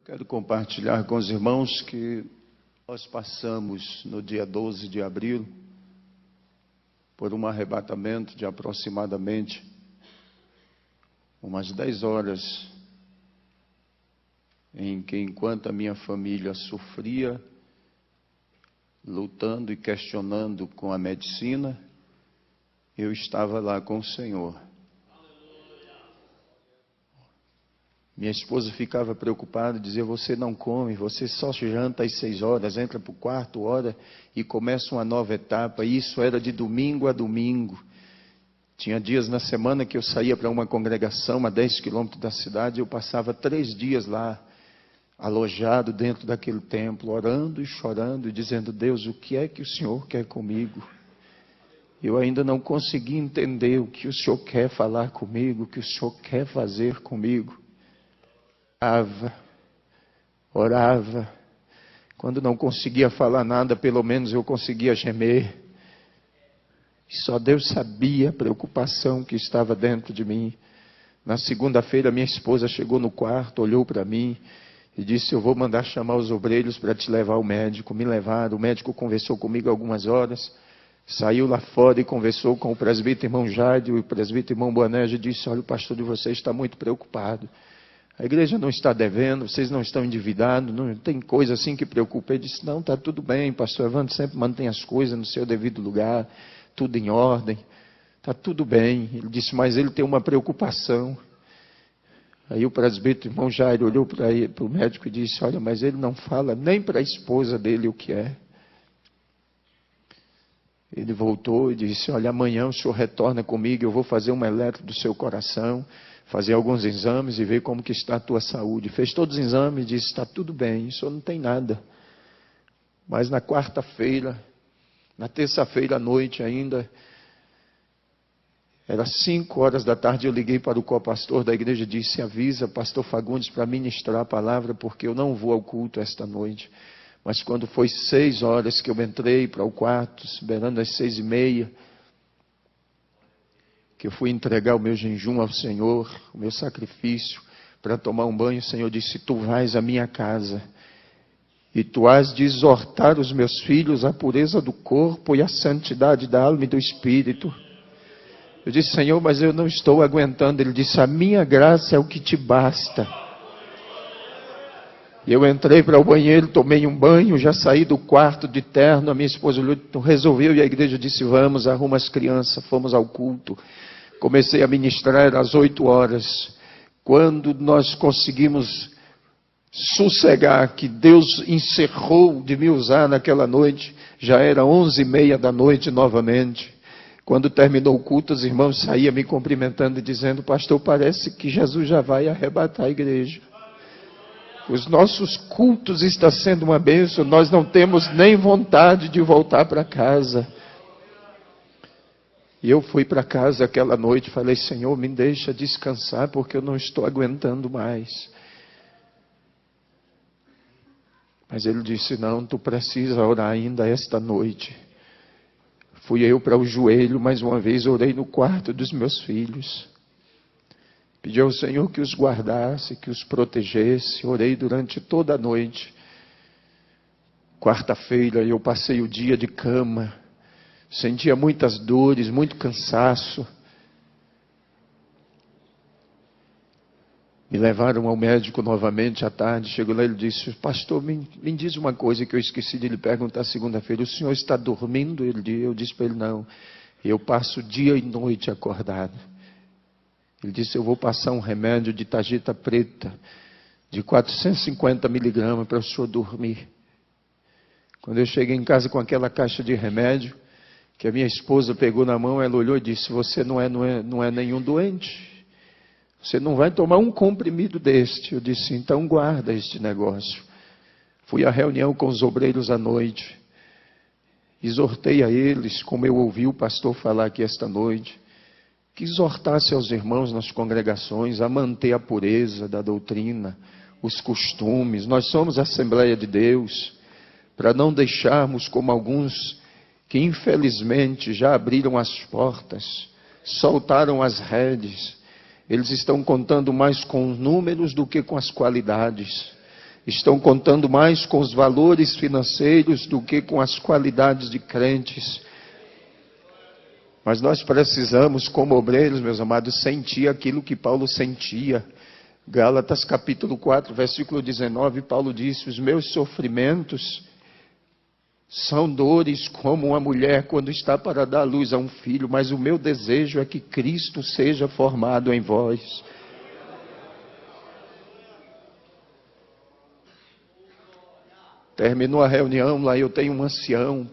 Quero compartilhar com os irmãos que nós passamos no dia 12 de abril por um arrebatamento de aproximadamente umas 10 horas, em que, enquanto a minha família sofria, lutando e questionando com a medicina, eu estava lá com o Senhor. Minha esposa ficava preocupada, dizia: você não come, você só janta às 6 horas, entra para o quarto, ora e começa uma nova etapa. E isso era de domingo a domingo. Tinha dias na semana que eu saía para uma congregação a 10 quilômetros da cidade, eu passava 3 dias lá, alojado dentro daquele templo, orando e chorando e dizendo: Deus, o que é que o Senhor quer comigo? Eu ainda não consegui entender o que o Senhor quer falar comigo, o que o Senhor quer fazer comigo. Orava. Quando não conseguia falar nada, pelo menos eu conseguia gemer. E só Deus sabia a preocupação que estava dentro de mim. Na segunda-feira, minha esposa chegou no quarto, olhou para mim e disse: eu vou mandar chamar os obreiros para te levar ao médico. Me levaram, o médico conversou comigo algumas horas, saiu lá fora e conversou com o presbítero irmão Jádio, e o presbítero irmão Boanerges disse: olha, o pastor de vocês está muito preocupado. A igreja não está devendo, vocês não estão endividados, não tem coisa assim que preocupa. Ele disse: não, está tudo bem, pastor Evandro sempre mantém as coisas no seu devido lugar, tudo em ordem, está tudo bem. Ele disse: mas ele tem uma preocupação. Aí o presbítero irmão Jairo olhou para o médico e disse: olha, mas ele não fala nem para a esposa dele o que é. Ele voltou e disse: olha, amanhã o senhor retorna comigo, eu vou fazer uma eletro do seu coração, fazer alguns exames e ver como que está a tua saúde. Fez todos os exames e disse: está tudo bem, o senhor não tem nada. Mas na quarta-feira, na terça-feira à noite ainda, era 5 horas da tarde, eu liguei para o copastor da igreja e disse: avisa pastor Fagundes para ministrar a palavra, porque eu não vou ao culto esta noite. Mas quando foi 6 horas que eu entrei para o quarto, beirando às 6:30, que eu fui entregar o meu jejum ao Senhor, o meu sacrifício, para tomar um banho, o Senhor disse: tu vais à minha casa, e tu has de exortar os meus filhos à pureza do corpo e à santidade da alma e do espírito. Eu disse: Senhor, mas eu não estou aguentando. Ele disse: a minha graça é o que te basta. E eu entrei para o banheiro, tomei um banho, já saí do quarto de terno, a minha esposa resolveu, e a igreja disse: vamos, arruma as crianças, fomos ao culto. Comecei a ministrar às 8 horas. Quando nós conseguimos sossegar, que Deus encerrou de me usar naquela noite, já era 11:30 da noite novamente. Quando terminou o culto, os irmãos saíam me cumprimentando e dizendo: pastor, parece que Jesus já vai arrebatar a igreja. Os nossos cultos estão sendo uma bênção, nós não temos nem vontade de voltar para casa. E eu fui para casa aquela noite e falei: Senhor, me deixa descansar, porque eu não estou aguentando mais. Mas ele disse: não, tu precisa orar ainda esta noite. Fui eu para o joelho, mais uma vez orei no quarto dos meus filhos. Pedi ao Senhor que os guardasse, que os protegesse. Orei durante toda a noite. Quarta-feira eu passei o dia de cama. Sentia muitas dores, muito cansaço. Me levaram ao médico novamente à tarde. Chegou lá e ele disse: pastor, me diz uma coisa que eu esqueci de lhe perguntar segunda-feira. O senhor está dormindo? Eu disse para ele: não. Eu passo dia e noite acordado. Ele disse: eu vou passar um remédio de tarjeta preta, de 450 miligramas para o senhor dormir. Quando eu cheguei em casa com aquela caixa de remédio, que a minha esposa pegou na mão, ela olhou e disse: você não é nenhum doente. Você não vai tomar um comprimido deste. Eu disse: então guarda este negócio. Fui à reunião com os obreiros à noite. Exortei a eles, como eu ouvi o pastor falar aqui esta noite, que exortasse aos irmãos nas congregações a manter a pureza da doutrina, os costumes. Nós somos a Assembleia de Deus, para não deixarmos como alguns que infelizmente já abriram as portas, soltaram as redes. Eles estão contando mais com os números do que com as qualidades. estão contando mais com os valores financeiros do que com as qualidades de crentes. Mas nós precisamos, como obreiros, meus amados, sentir aquilo que Paulo sentia. Gálatas capítulo 4, versículo 19, Paulo disse: os meus sofrimentos são dores como uma mulher quando está para dar luz a um filho, mas o meu desejo é que Cristo seja formado em vós. Terminou a reunião, lá eu tenho um ancião,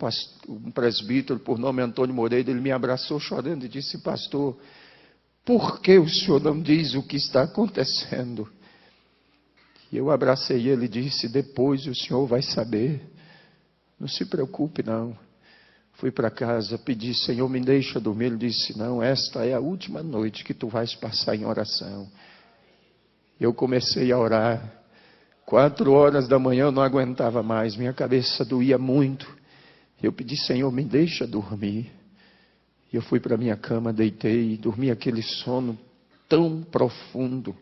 um presbítero por nome Antônio Moreira, ele me abraçou chorando e disse: pastor, por que o senhor não diz o que está acontecendo? E eu abracei ele e disse: depois o senhor vai saber, não se preocupe não. Fui para casa, pedi: Senhor, me deixa dormir. Ele disse: não, esta é a última noite que tu vais passar em oração. Eu comecei a orar. 4 horas da manhã eu não aguentava mais, minha cabeça doía muito. Eu pedi: Senhor, me deixa dormir. E eu fui para minha cama, deitei, dormi aquele sono tão profundo.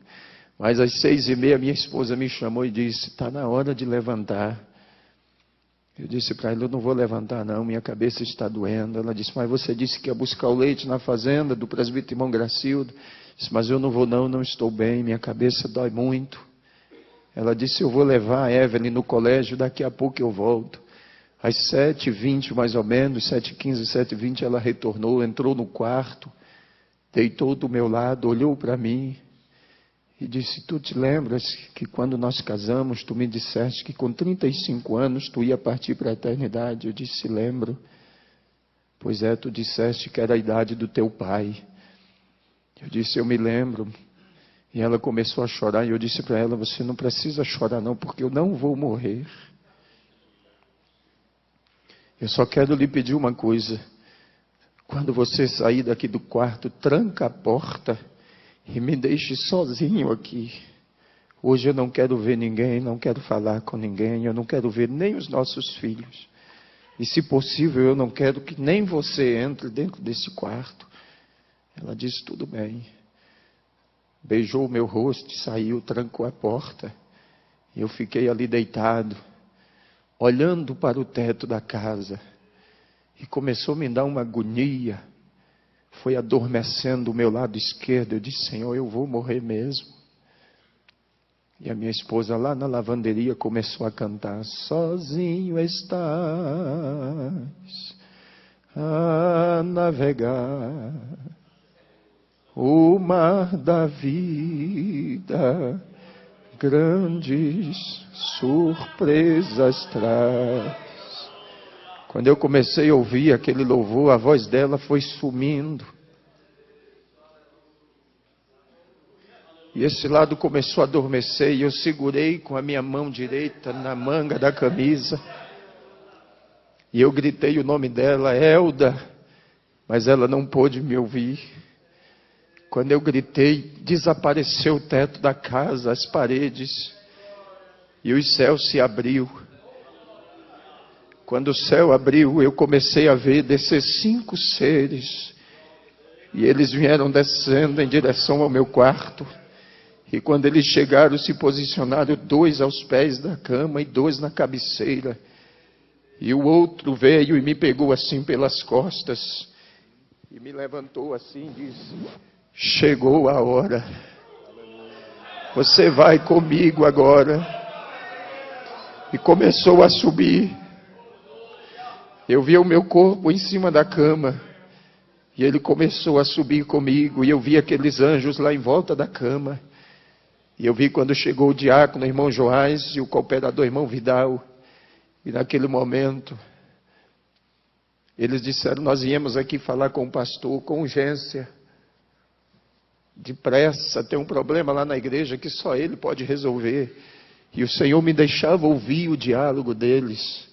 Mas às 6h30 minha esposa me chamou e disse: está na hora de levantar. Eu disse para ela: eu não vou levantar não, minha cabeça está doendo. Ela disse: mas você disse que ia buscar o leite na fazenda do presbítero irmão Gracildo. Eu disse: mas eu não vou não estou bem, minha cabeça dói muito. Ela disse: eu vou levar a Evelyn no colégio, daqui a pouco eu volto. Às 7h20 mais ou menos, 7h15, 7h20, ela retornou, entrou no quarto, deitou do meu lado, olhou para mim e disse: tu te lembras que quando nós casamos, tu me disseste que com 35 anos tu ia partir para a eternidade? Eu disse: lembro. Pois é, tu disseste que era a idade do teu pai. Eu disse: eu me lembro. E ela começou a chorar e eu disse para ela: você não precisa chorar não, porque eu não vou morrer. Eu só quero lhe pedir uma coisa: quando você sair daqui do quarto, tranca a porta e me deixe sozinho aqui. Hoje eu não quero ver ninguém, não quero falar com ninguém, eu não quero ver nem os nossos filhos. E se possível, eu não quero que nem você entre dentro desse quarto. Ela disse: tudo bem. Beijou o meu rosto e saiu, trancou a porta. E eu fiquei ali deitado, olhando para o teto da casa. E começou a me dar uma agonia. Foi adormecendo o meu lado esquerdo. Eu disse: Senhor, eu vou morrer mesmo. E a minha esposa lá na lavanderia começou a cantar: sozinho estás a navegar o mar da vida, grandes surpresas traz. Quando eu comecei a ouvir aquele louvor, a voz dela foi sumindo. E esse lado começou a adormecer e eu segurei com a minha mão direita na manga da camisa. E eu gritei o nome dela: Elda, mas ela não pôde me ouvir. Quando eu gritei, desapareceu o teto da casa, as paredes, e os céus se abriu. Quando o céu abriu, eu comecei a ver descer 5 seres, e eles vieram descendo em direção ao meu quarto. E quando eles chegaram, se posicionaram 2 aos pés da cama e 2 na cabeceira. E o outro veio e me pegou assim pelas costas, e me levantou assim e disse: chegou a hora. Você vai comigo agora. E começou a subir. Eu vi o meu corpo em cima da cama. E ele começou a subir comigo. E eu vi aqueles anjos lá em volta da cama. E eu vi quando chegou o diácono, o irmão Joás, e o cooperador, irmão Vidal. E naquele momento, eles disseram: nós viemos aqui falar com o pastor com urgência. Depressa, tem um problema lá na igreja que só ele pode resolver. E o Senhor me deixava ouvir o diálogo deles.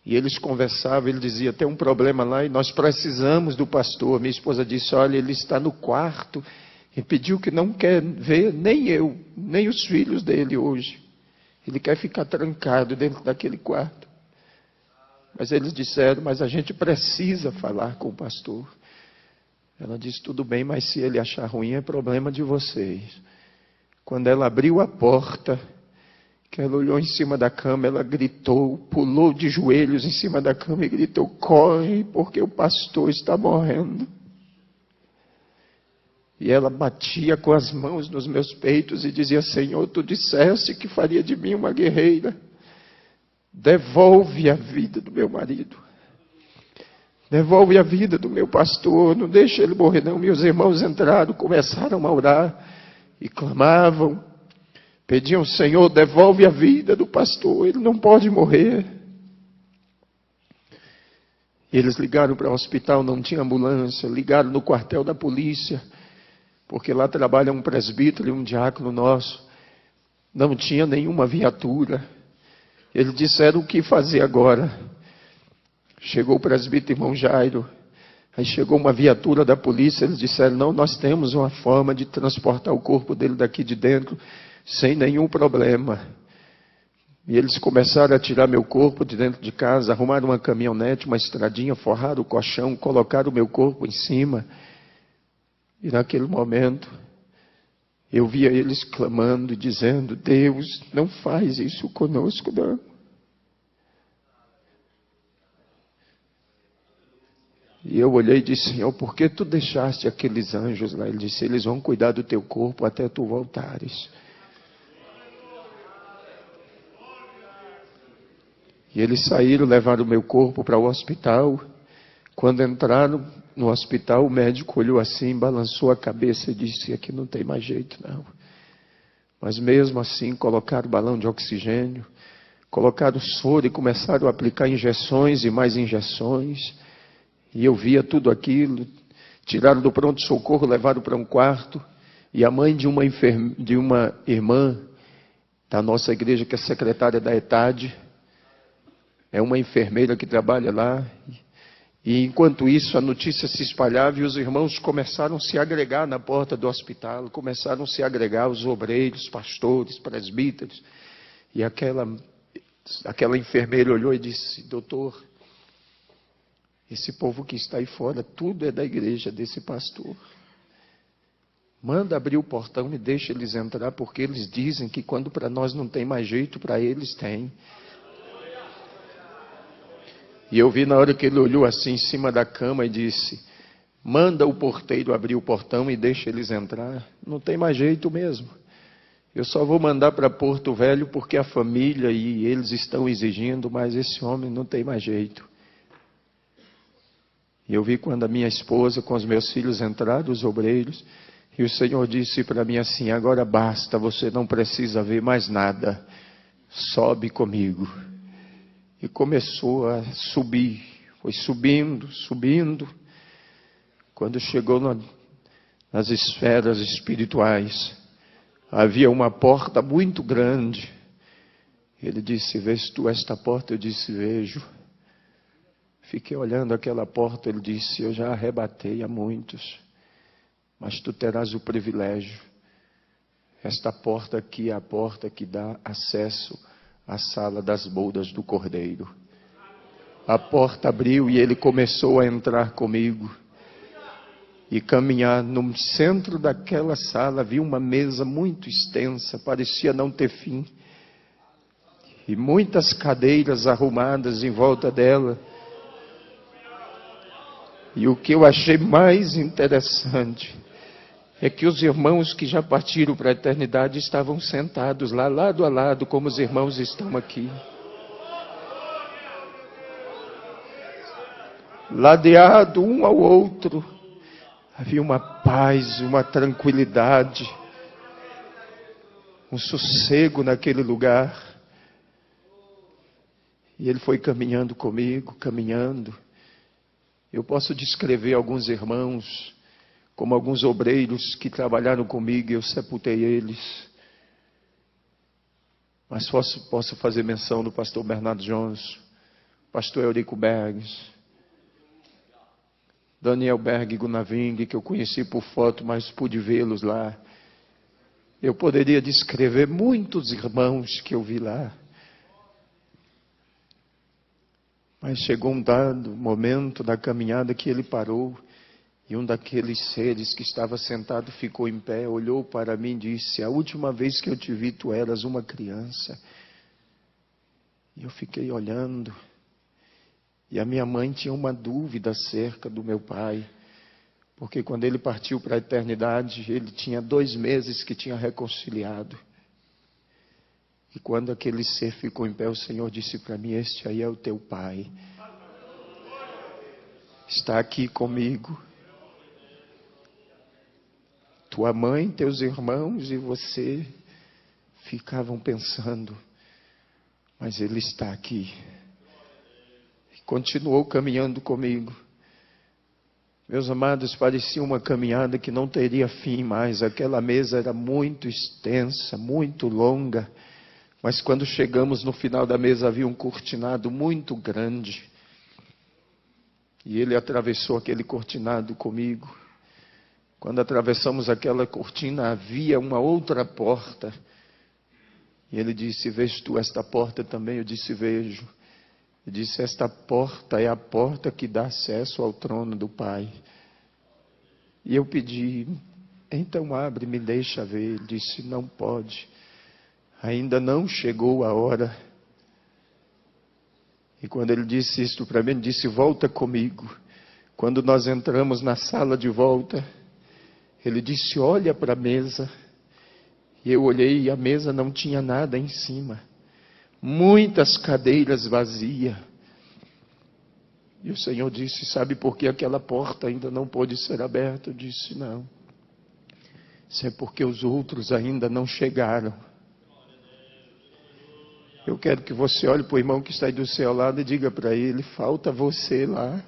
E eles conversavam, ele dizia: tem um problema lá e nós precisamos do pastor. Minha esposa disse: olha, ele está no quarto e pediu que não quer ver nem eu, nem os filhos dele hoje. Ele quer ficar trancado dentro daquele quarto. Mas eles disseram: mas a gente precisa falar com o pastor. Ela disse: tudo bem, mas se ele achar ruim é problema de vocês. Quando ela abriu a porta, que ela olhou em cima da cama, ela gritou, pulou de joelhos em cima da cama e gritou: corre, porque o pastor está morrendo. E ela batia com as mãos nos meus peitos e dizia: Senhor, tu disseste que faria de mim uma guerreira. Devolve a vida do meu marido. Devolve a vida do meu pastor. Não deixa ele morrer não. Meus irmãos entraram, começaram a orar e clamavam. Pediam: Senhor, devolve a vida do pastor. Ele não pode morrer. E eles ligaram para o hospital, não tinha ambulância. Ligaram no quartel da polícia, porque lá trabalha um presbítero e um diácono nosso. Não tinha nenhuma viatura. Eles disseram: o que fazer agora? Chegou o presbítero irmão Jairo. Aí chegou uma viatura da polícia. Eles disseram: não, nós temos uma forma de transportar o corpo dele daqui de dentro sem nenhum problema. E eles começaram a tirar meu corpo de dentro de casa, arrumaram uma caminhonete, uma estradinha, forraram o colchão, colocaram o meu corpo em cima. E naquele momento, eu via eles clamando e dizendo: Deus, não faz isso conosco, não. E eu olhei e disse: Senhor, por que tu deixaste aqueles anjos lá? Ele disse: eles vão cuidar do teu corpo até tu voltares. E eles saíram, levaram o meu corpo para o hospital. Quando entraram no hospital, o médico olhou assim, balançou a cabeça e disse: aqui não tem mais jeito não. Mas mesmo assim colocaram balão de oxigênio, colocaram soro e começaram a aplicar injeções e mais injeções. E eu via tudo aquilo. Tiraram do pronto-socorro, levaram para um quarto. E a mãe de uma irmã da nossa igreja, que é secretária da ETAD, é uma enfermeira que trabalha lá. E enquanto isso, a notícia se espalhava e os irmãos começaram a se agregar na porta do hospital. Começaram a se agregar os obreiros, pastores, presbíteros. E aquela enfermeira olhou e disse: doutor, esse povo que está aí fora, tudo é da igreja desse pastor. Manda abrir o portão e deixa eles entrar, porque eles dizem que quando para nós não tem mais jeito, para eles tem. E eu vi na hora que ele olhou assim em cima da cama e disse: manda o porteiro abrir o portão e deixa eles entrar. Não tem mais jeito mesmo. Eu só vou mandar para Porto Velho porque a família e eles estão exigindo, mas esse homem não tem mais jeito. E eu vi quando a minha esposa com os meus filhos entraram, os obreiros, e o Senhor disse para mim assim: agora basta, você não precisa ver mais nada, sobe comigo. E começou a subir, foi subindo, subindo. Quando chegou nas esferas espirituais, havia uma porta muito grande. Ele disse: vês tu esta porta? Eu disse: vejo. Fiquei olhando aquela porta. Ele disse: eu já arrebatei a muitos, mas tu terás o privilégio. Esta porta aqui é a porta que dá acesso à sala das bodas do Cordeiro. A porta abriu e ele começou a entrar comigo e caminhar. No centro daquela sala havia uma mesa muito extensa, parecia não ter fim, e muitas cadeiras arrumadas em volta dela. E o que eu achei mais interessante é que os irmãos que já partiram para a eternidade estavam sentados lá, lado a lado, como os irmãos estão aqui. Ladeado um ao outro, havia uma paz, uma tranquilidade, um sossego naquele lugar. E ele foi caminhando comigo, caminhando. Eu posso descrever alguns irmãos, como alguns obreiros que trabalharam comigo, e eu sepultei eles. Mas posso fazer menção do pastor Bernardo Jones, pastor Eurico Bergs, Daniel Berg Gunaving, que eu conheci por foto, mas pude vê-los lá. Eu poderia descrever muitos irmãos que eu vi lá. Mas chegou um dado momento da caminhada que ele parou E um daqueles seres que estava sentado ficou em pé, olhou para mim e disse: a última vez que eu te vi, tu eras uma criança. E eu fiquei olhando. E a minha mãe tinha uma dúvida acerca do meu pai. Porque quando ele partiu para a eternidade, ele tinha 2 meses que tinha reconciliado. E quando aquele ser ficou em pé, o Senhor disse para mim: este aí é o teu pai. Está aqui comigo. Tua mãe, teus irmãos e você ficavam pensando, mas ele está aqui. E continuou caminhando comigo. Meus amados, parecia uma caminhada que não teria fim mais. Aquela mesa era muito extensa, muito longa. Mas quando chegamos no final da mesa, havia um cortinado muito grande. E ele atravessou aquele cortinado comigo. Quando atravessamos aquela cortina, havia uma outra porta. E ele disse: vês tu esta porta também? Eu disse: vejo. Ele disse: esta porta é a porta que dá acesso ao trono do Pai. E eu pedi: então abre, me deixa ver. Ele disse: não pode. Ainda não chegou a hora. E quando ele disse isto para mim, ele disse: volta comigo. Quando nós entramos na sala de volta, ele disse: olha para a mesa. E eu olhei e a mesa não tinha nada em cima. Muitas cadeiras vazias. E o Senhor disse: sabe por que aquela porta ainda não pôde ser aberta? Eu disse: não. Isso é porque os outros ainda não chegaram. Eu quero que você olhe para o irmão que está aí do seu lado e diga para ele: falta você lá.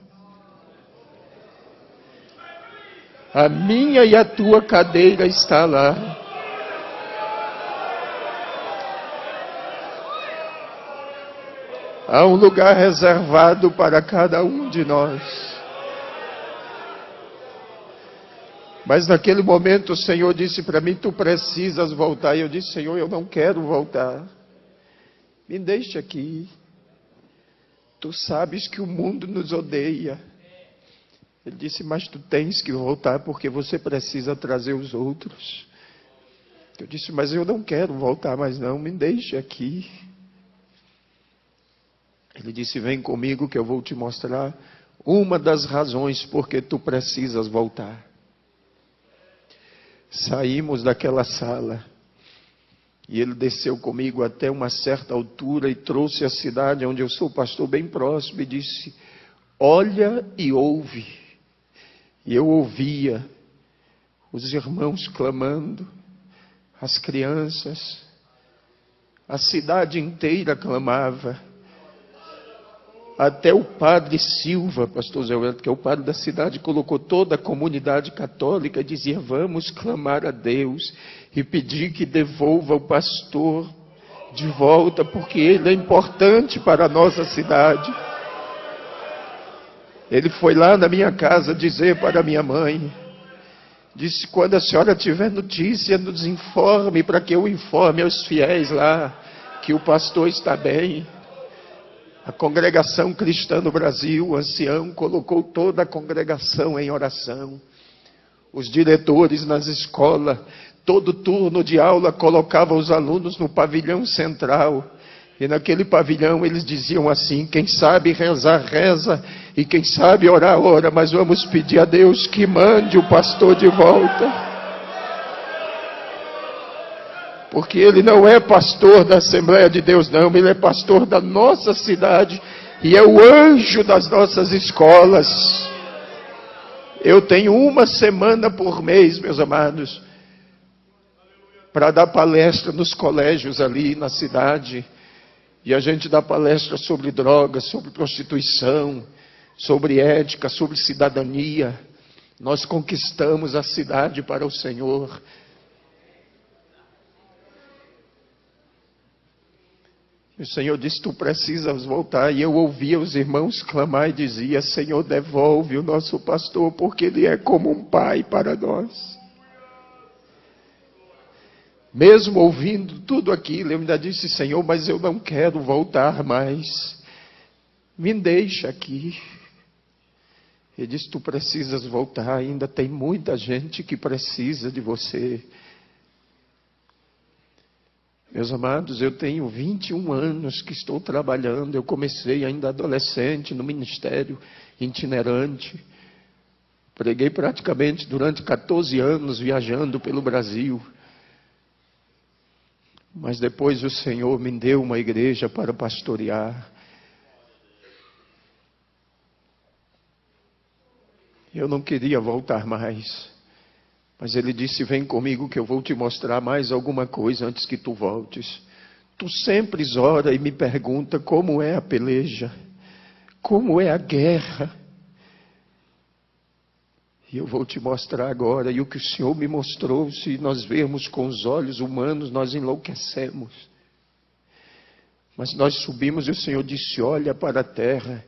A minha e a tua cadeira está lá. Há um lugar reservado para cada um de nós. Mas naquele momento o Senhor disse para mim: tu precisas voltar. E eu disse: Senhor, eu não quero voltar. Me deixe aqui. Tu sabes que o mundo nos odeia. Ele disse: mas tu tens que voltar porque você precisa trazer os outros. Eu disse: mas eu não quero voltar mais não, me deixe aqui. Ele disse: vem comigo que eu vou te mostrar uma das razões porque tu precisas voltar. Saímos daquela sala e ele desceu comigo até uma certa altura e trouxe a cidade onde eu sou pastor bem próximo e disse: olha e ouve. E eu ouvia os irmãos clamando, as crianças, a cidade inteira clamava. Até o padre Silva, pastor Zé Wellington, que é o padre da cidade, colocou toda a comunidade católica e dizia: vamos clamar a Deus e pedir que devolva o pastor de volta, porque ele é importante para a nossa cidade. Ele foi lá na minha casa dizer para minha mãe, disse: quando a senhora tiver notícia, nos informe, para que eu informe aos fiéis lá, que o pastor está bem. A congregação cristã no Brasil, o ancião, colocou toda a congregação em oração. Os diretores nas escolas, todo turno de aula, colocavam os alunos no pavilhão central. E naquele pavilhão eles diziam assim: quem sabe rezar, reza, e quem sabe orar, ora, mas vamos pedir a Deus que mande o pastor de volta. Porque ele não é pastor da Assembleia de Deus, não, ele é pastor da nossa cidade, e é o anjo das nossas escolas. Eu tenho 1 semana por mês, meus amados, para dar palestra nos colégios ali na cidade. E a gente dá palestra sobre drogas, sobre prostituição, sobre ética, sobre cidadania. Nós conquistamos a cidade para o Senhor. E o Senhor disse: tu precisas voltar. E eu ouvia os irmãos clamar e dizia: Senhor, devolve o nosso pastor, porque ele é como um pai para nós. Mesmo ouvindo tudo aquilo, eu ainda disse: Senhor, mas eu não quero voltar mais. Me deixa aqui. Ele disse, tu precisas voltar, ainda tem muita gente que precisa de você. Meus amados, eu tenho 21 anos que estou trabalhando, eu comecei ainda adolescente no ministério itinerante. Preguei praticamente durante 14 anos viajando pelo Brasil. Mas depois o Senhor me deu uma igreja para pastorear. Eu não queria voltar mais. Mas Ele disse, vem comigo que eu vou te mostrar mais alguma coisa antes que tu voltes. Tu sempre ora e me pergunta como é a peleja, como é a guerra. E eu vou te mostrar agora. E o que o Senhor me mostrou, se nós vermos com os olhos humanos, nós enlouquecemos. Mas nós subimos e o Senhor disse, olha para a terra.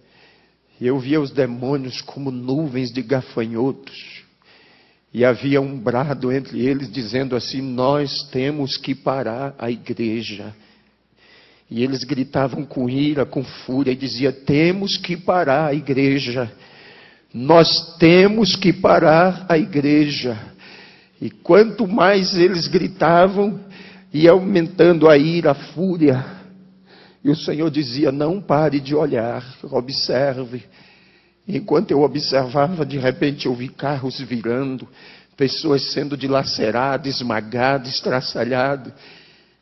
E eu via os demônios como nuvens de gafanhotos. E havia um brado entre eles dizendo assim, nós temos que parar a igreja. E eles gritavam com ira, com fúria, e diziam, temos que parar a igreja. Nós temos que parar a igreja. E quanto mais eles gritavam, ia aumentando a ira, a fúria. E o Senhor dizia, não pare de olhar, observe. Enquanto eu observava, de repente eu vi carros virando, pessoas sendo dilaceradas, esmagadas, estraçalhadas.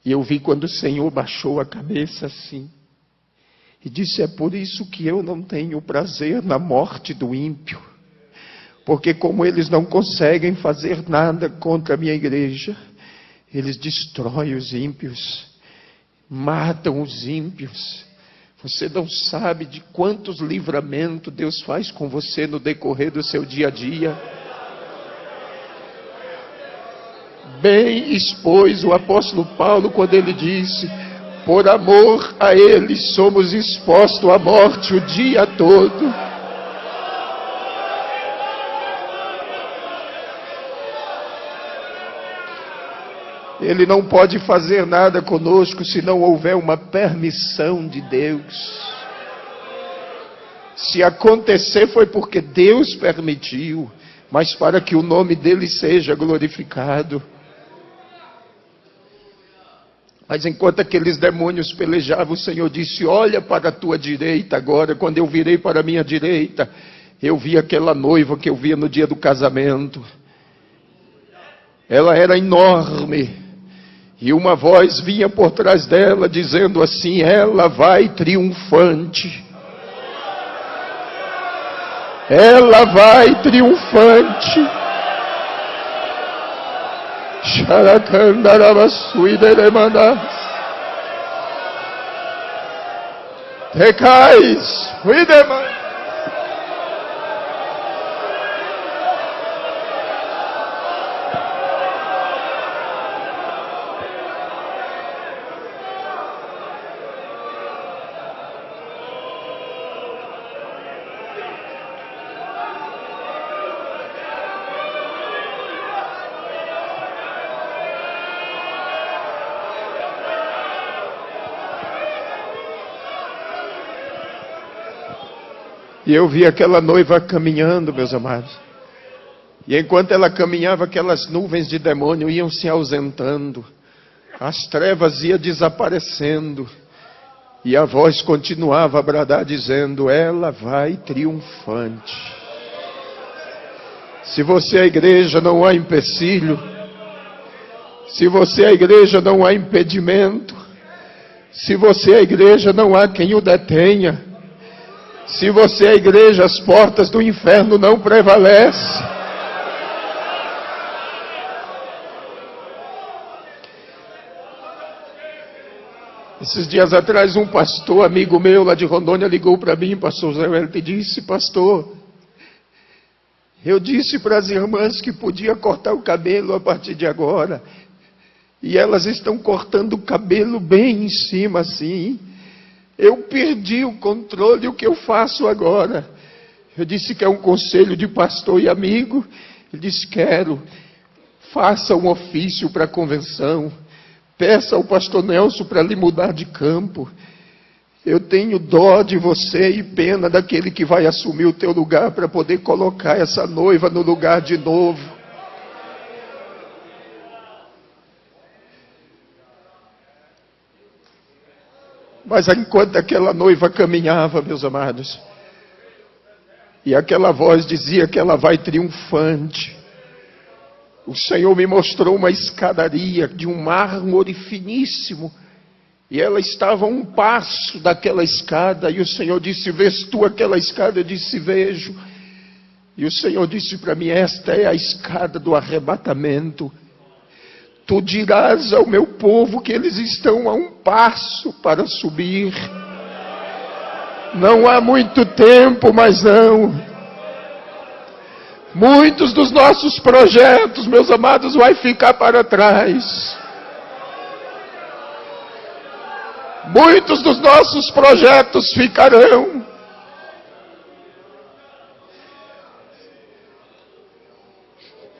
E eu vi quando o Senhor baixou a cabeça assim. E disse, é por isso que eu não tenho prazer na morte do ímpio. Porque como eles não conseguem fazer nada contra a minha igreja, eles destroem os ímpios, matam os ímpios. Você não sabe de quantos livramentos Deus faz com você no decorrer do seu dia a dia. Bem expôs o apóstolo Paulo quando ele disse, por amor a ele somos expostos à morte o dia todo. Ele não pode fazer nada conosco se não houver uma permissão de Deus. Se acontecer foi porque Deus permitiu, mas para que o nome dele seja glorificado. Mas enquanto aqueles demônios pelejavam, o Senhor disse, olha para a tua direita agora. Quando eu virei para a minha direita, eu vi aquela noiva que eu via no dia do casamento. Ela era enorme. E uma voz vinha por trás dela, dizendo assim, ela vai triunfante. Ela vai triunfante. Xaracandarabassuideremanás. Recais, uidemanás. E eu vi aquela noiva caminhando, meus amados. E enquanto ela caminhava, aquelas nuvens de demônio iam se ausentando. As trevas iam desaparecendo. E a voz continuava a bradar, dizendo, ela vai triunfante. Se você é a igreja, não há empecilho. Se você é a igreja, não há impedimento. Se você é a igreja, não há quem o detenha. Se você é a igreja, as portas do inferno não prevalecem. Esses dias atrás, um pastor, amigo meu lá de Rondônia, ligou para mim, pastor Zé Wellington, e disse, pastor, eu disse para as irmãs que podia cortar o cabelo a partir de agora. E elas estão cortando o cabelo bem em cima assim. Eu perdi o controle, o que eu faço agora? Eu disse que é um conselho de pastor e amigo. Ele disse, quero. Faça um ofício para a convenção. Peça ao pastor Nelson para lhe mudar de campo. Eu tenho dó de você e pena daquele que vai assumir o teu lugar para poder colocar essa noiva no lugar de novo. Mas enquanto aquela noiva caminhava, meus amados, e aquela voz dizia que ela vai triunfante, o Senhor me mostrou uma escadaria de um mármore finíssimo, e ela estava a um passo daquela escada, e o Senhor disse: vês tu aquela escada? Eu disse: vejo. E o Senhor disse para mim: esta é a escada do arrebatamento. Tu dirás ao meu povo que eles estão a um passo para subir. Não há muito tempo, mas não. Muitos dos nossos projetos, meus amados, vai ficar para trás. Muitos dos nossos projetos ficarão.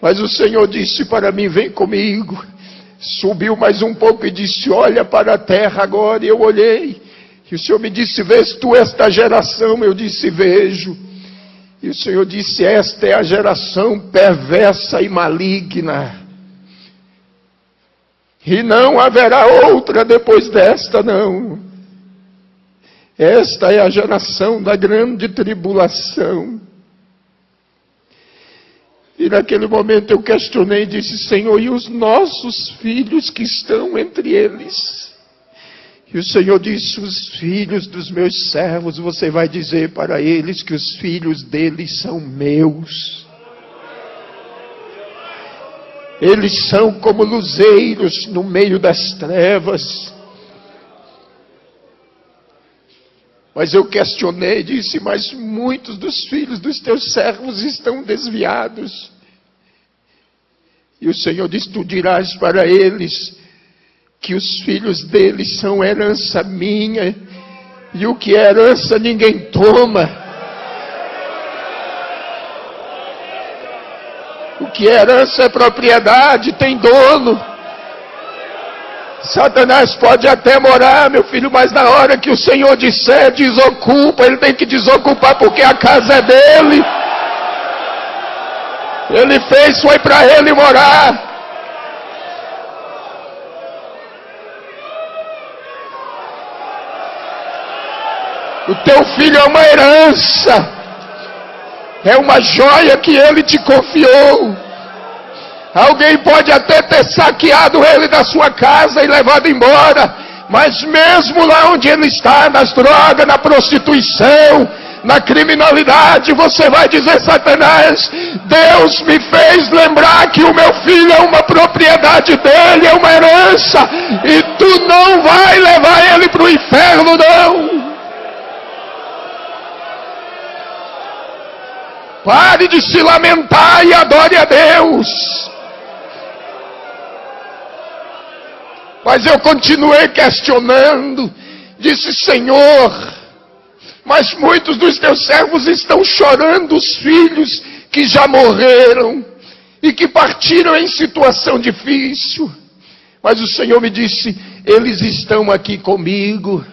Mas o Senhor disse para mim: vem comigo. Subiu mais um pouco e disse: olha para a terra agora. E eu olhei. E o Senhor me disse: vês tu esta geração? Eu disse: vejo. E o Senhor disse: esta é a geração perversa e maligna. E não haverá outra depois desta, não. Esta é a geração da grande tribulação. E naquele momento eu questionei e disse: Senhor, e os nossos filhos que estão entre eles? E o Senhor disse: os filhos dos meus servos, você vai dizer para eles que os filhos deles são meus. Eles são como luzeiros no meio das trevas. Mas eu questionei e disse: mas muitos dos filhos dos teus servos estão desviados. E o Senhor disse: tu dirás para eles que os filhos deles são herança minha, e o que é herança ninguém toma. O que é herança é propriedade, tem dono. Satanás pode até morar, meu filho, mas na hora que o Senhor disser desocupa, ele tem que desocupar, porque a casa é dele. Ele fez, foi para ele morar. O teu filho é uma herança. É uma joia que ele te confiou. Alguém pode até ter saqueado ele da sua casa e levado embora, mas mesmo lá onde ele está, nas drogas, na prostituição, na criminalidade, você vai dizer: Satanás, Deus me fez lembrar que o meu filho é uma propriedade dele, é uma herança, e tu não vai levar ele para o inferno, não. Pare de se lamentar e adore a Deus. Mas eu continuei questionando. Disse: Senhor, mas muitos dos teus servos estão chorando os filhos que já morreram e que partiram em situação difícil. Mas o Senhor me disse: eles estão aqui comigo.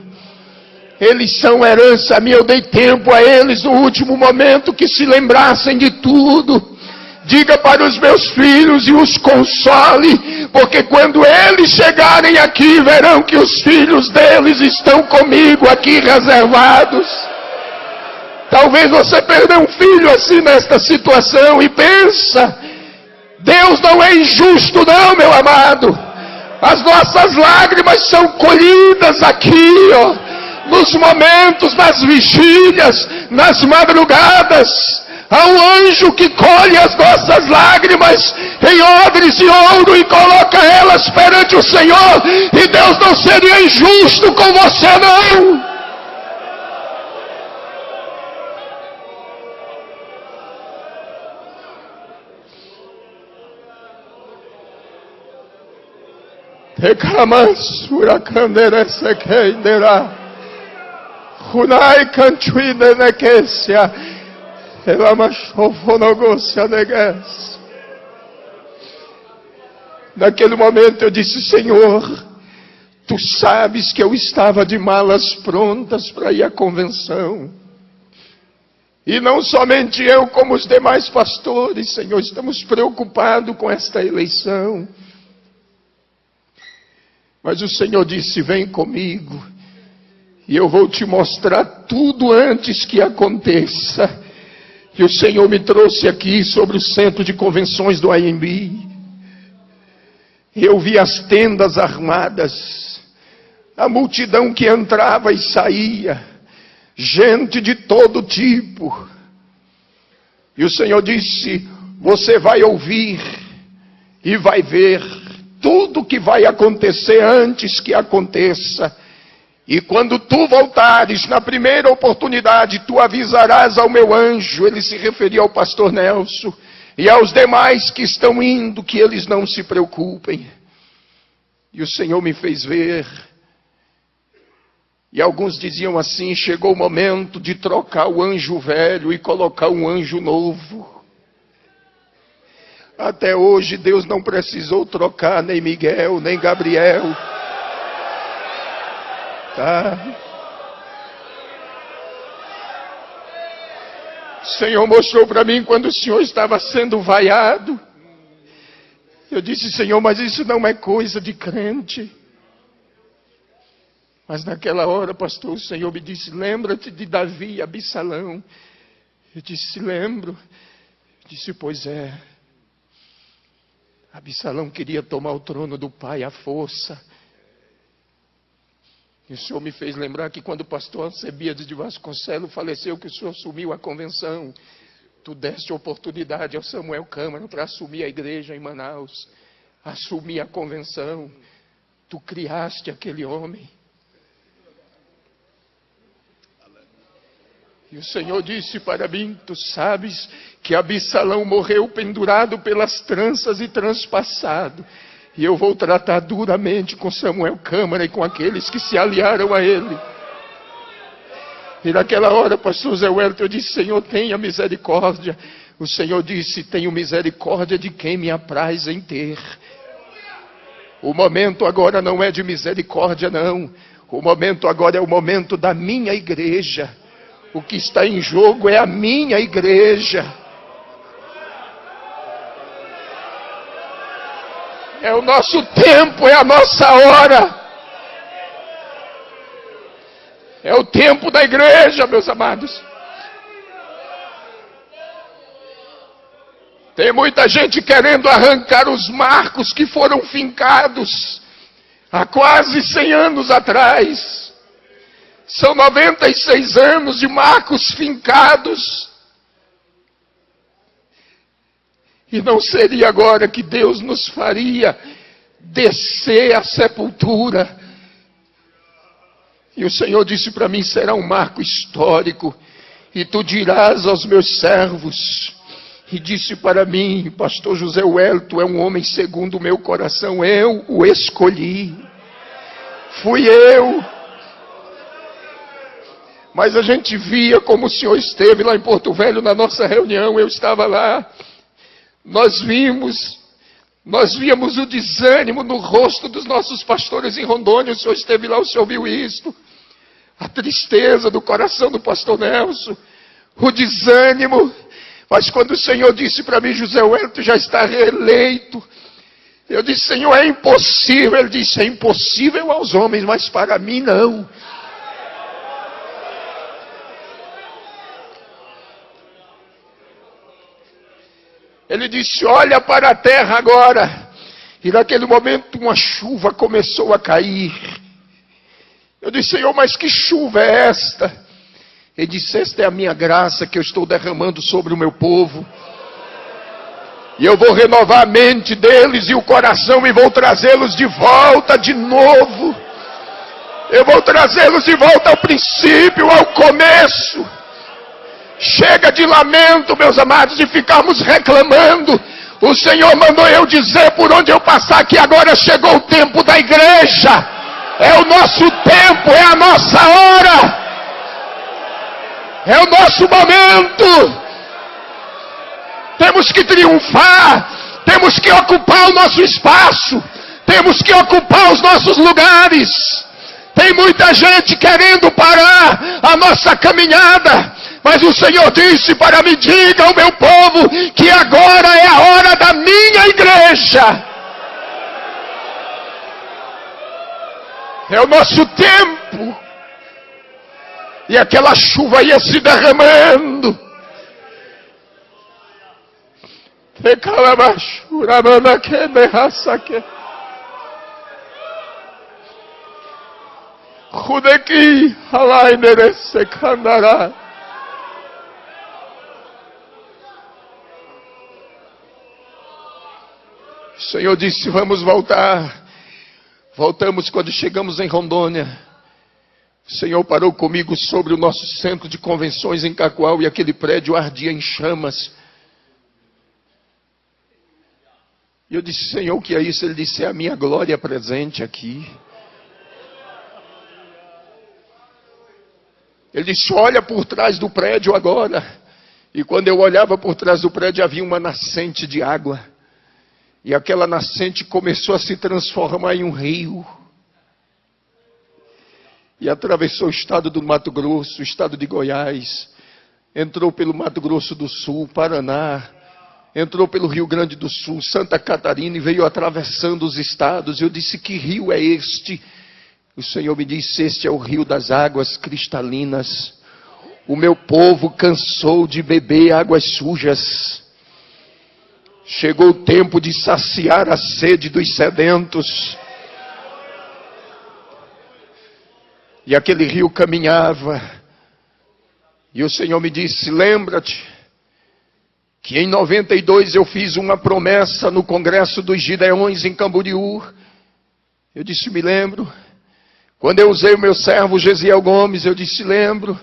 Eles são herança minha. Eu dei tempo a eles no último momento que se lembrassem de tudo. Diga para os meus filhos e os console, porque quando eles chegarem aqui, verão que os filhos deles estão comigo aqui reservados. Talvez você perdeu um filho assim nesta situação e pensa: Deus não é injusto não, meu amado. As nossas lágrimas são colhidas aqui, ó. Nos momentos, nas vigílias, nas madrugadas, há um anjo que colhe as nossas lágrimas em odres de ouro e coloca elas perante o Senhor. E Deus não seria injusto com você, não. Reclamassura canderessa queindera. Hunai cantuine nequecia. Naquele momento eu disse: Senhor, Tu sabes que eu estava de malas prontas para ir à convenção. E não somente eu, como os demais pastores, Senhor, estamos preocupados com esta eleição. Mas o Senhor disse: vem comigo, e eu vou te mostrar tudo antes que aconteça. E o Senhor me trouxe aqui sobre o centro de convenções do AMB. Eu vi as tendas armadas, a multidão que entrava e saía, gente de todo tipo. E o Senhor disse: você vai ouvir e vai ver tudo que vai acontecer antes que aconteça. E quando tu voltares, na primeira oportunidade, tu avisarás ao meu anjo. Ele se referia ao pastor Nelson e aos demais que estão indo, que eles não se preocupem. E o Senhor me fez ver. E alguns diziam assim: chegou o momento de trocar o anjo velho e colocar um anjo novo. Até hoje Deus não precisou trocar nem Miguel, nem Gabriel. Tá? O Senhor mostrou para mim quando o Senhor estava sendo vaiado. Eu disse: Senhor, mas isso não é coisa de crente. Mas naquela hora, pastor, o Senhor me disse: lembra-te de Davi e Absalão. Eu disse: lembro. Eu disse: pois é. Absalão queria tomar o trono do pai à força. E o Senhor me fez lembrar que quando o pastor Alcebiades de Vasconcelos faleceu, que o Senhor assumiu a convenção, tu deste oportunidade ao Samuel Câmara para assumir a igreja em Manaus, assumir a convenção. Tu criaste aquele homem. E o Senhor disse para mim: tu sabes que Absalão morreu pendurado pelas tranças e transpassado. E eu vou tratar duramente com Samuel Câmara e com aqueles que se aliaram a ele. E naquela hora, pastor Zé Wellington, eu disse: Senhor, tenha misericórdia. O Senhor disse: tenho misericórdia de quem me apraz em ter. O momento agora não é de misericórdia, não. O momento agora é o momento da minha igreja. O que está em jogo é a minha igreja. É o nosso tempo, é a nossa hora. É o tempo da igreja, meus amados. Tem muita gente querendo arrancar os marcos que foram fincados há quase 100 anos atrás. São 96 anos de marcos fincados. E não seria agora que Deus nos faria descer à sepultura. E o Senhor disse para mim: será um marco histórico. E tu dirás aos meus servos. E disse para mim: pastor José Wellington é um homem segundo o meu coração. Eu o escolhi. Fui eu. Mas a gente via como o senhor esteve lá em Porto Velho na nossa reunião. Eu estava lá. Nós víamos o desânimo no rosto dos nossos pastores em Rondônia. O senhor esteve lá, o senhor viu isto. A tristeza do coração do pastor Nelson. O desânimo. Mas quando o Senhor disse para mim: José Wellington já está reeleito. Eu disse: Senhor, é impossível. Ele disse: é impossível aos homens, mas para mim não. Ele disse: olha para a terra agora. E naquele momento uma chuva começou a cair. Eu disse: Senhor, mas que chuva é esta? Ele disse: esta é a minha graça que eu estou derramando sobre o meu povo. E eu vou renovar a mente deles e o coração e vou trazê-los de volta de novo. Eu vou trazê-los de volta ao princípio, ao começo. Chega de lamento, meus amados, de ficarmos reclamando. O Senhor mandou eu dizer por onde eu passar que agora chegou o tempo da igreja. É o nosso tempo, é a nossa hora. É o nosso momento. Temos que triunfar. Temos que ocupar o nosso espaço. Temos que ocupar os nossos lugares. Tem muita gente querendo parar a nossa caminhada, mas o Senhor disse para mim: diga ao meu povo que agora é a hora da minha igreja. É o nosso tempo. E aquela chuva ia se derramando. Rudeki halai nerese kandará. O Senhor disse: vamos voltar. Voltamos quando chegamos em Rondônia. O Senhor parou comigo sobre o nosso centro de convenções em Cacoal e aquele prédio ardia em chamas. E eu disse: Senhor, o que é isso? Ele disse: é a minha glória presente aqui. Ele disse: olha por trás do prédio agora. E quando eu olhava por trás do prédio, havia uma nascente de água. E aquela nascente começou a se transformar em um rio. E atravessou o estado do Mato Grosso, o estado de Goiás. Entrou pelo Mato Grosso do Sul, Paraná. Entrou pelo Rio Grande do Sul, Santa Catarina, e veio atravessando os estados. Eu disse: que rio é este? O Senhor me disse: este é o rio das águas cristalinas. O meu povo cansou de beber águas sujas. Chegou o tempo de saciar a sede dos sedentos. E aquele rio caminhava. E o Senhor me disse: lembra-te que em 92 eu fiz uma promessa no Congresso dos Gideões em Camboriú. Eu disse: me lembro. Quando eu usei o meu servo Gesiel Gomes, eu disse: lembro.